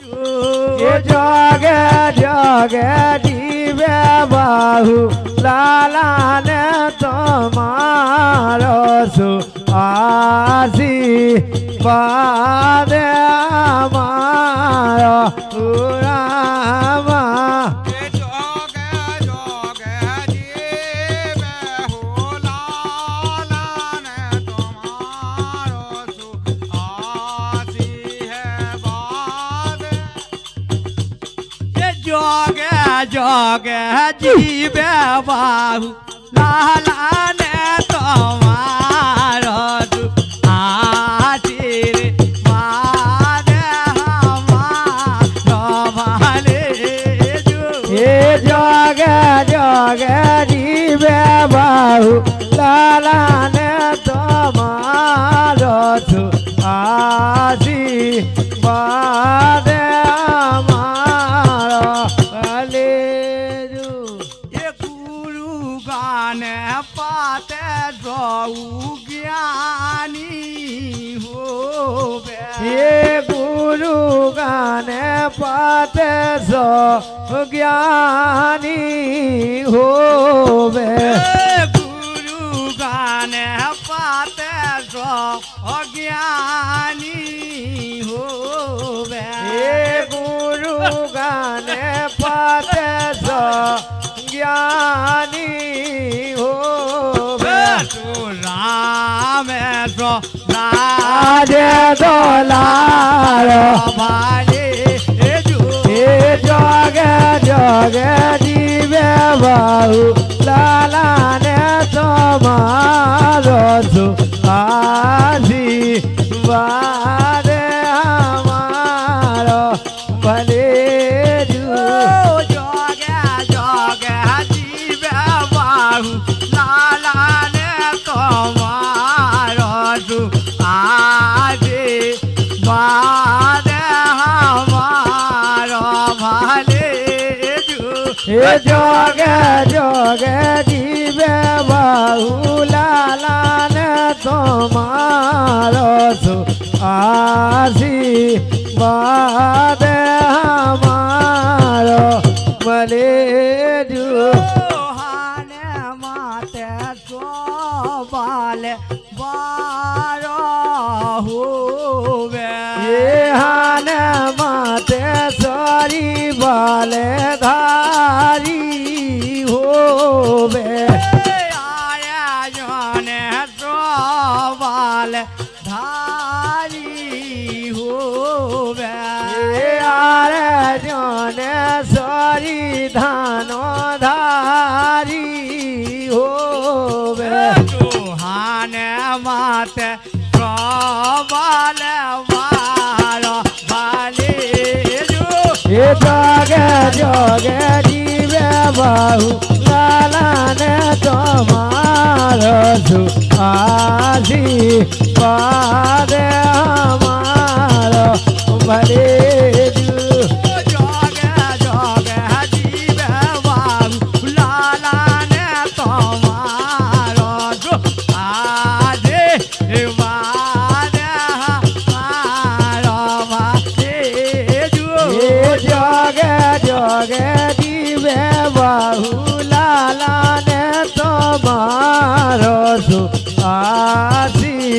ये जोगे जोगे जीवे बाहु लाला ने तुम्हारो सु आसी पादे हमारो रामा जोगे जीवे बाहु लाला ने तुम्हारो आशीर मारे हमारो भले ये जोगे जोगे जीवे बाहु लाला ने तुम्हारो आशीर्वाद ज्ञानी हो ये गुरु गाने पाते सो ज्ञानी हो गुरु गाने पाते सो ज्ञानी हो ये गुरु गाने पाते सो ज्ञानी हो रामेश्वर राजे दोलारो भाले ये जोगे जोगे जीवे बाहु लाला ने तुम्हारो आशीर्वाद हमारो भले जोगे जोगे जीवे बाहु लाला ने तुम्हारो आशीर्वाद हमारो भले ये जोगे जोगे जीवे बाहु लाला ने तुम्हारो आशीर्वाद हमारो भले बाले बारो होवे ये हाने माते सारी बाले धारी होवे आया जाने तो बाले धारी होवे आया जाने सारी धानो धारी होवे माते प्रबल वारो भाले ये जोगे जोगे जीवे बाहु लाला ने तुम्हारो आशीर्वाद हमारो भले बाहु लाला ने तुम्हारो आशीर्वाद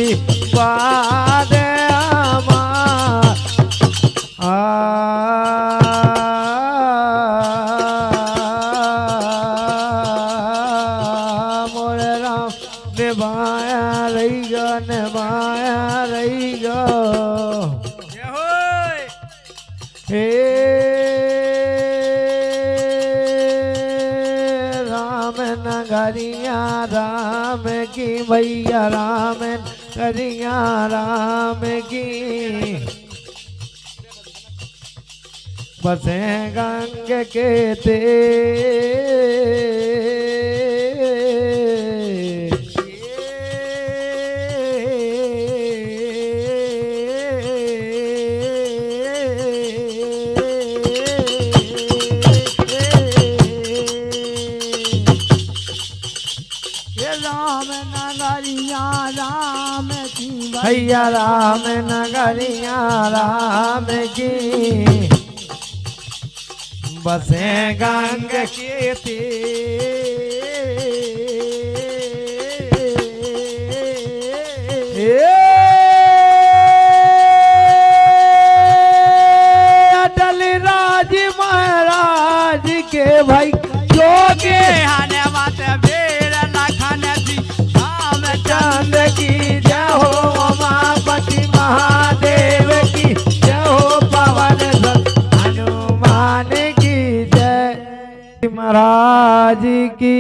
मोरे राम निभाया रही गो निभाया रही गो हे नगरिया राम की भैया राम नगरिया राम की बसे गंग के राम नगरिया राम की भैया राम नगरिया राम की बसे गंग के अटल राज महाराज के भाई जोगे आने बात बेर लखन जी राम चांद की जय हो उमापति महादेव की जय हो पवन सुत हनुमान की जय महाराज की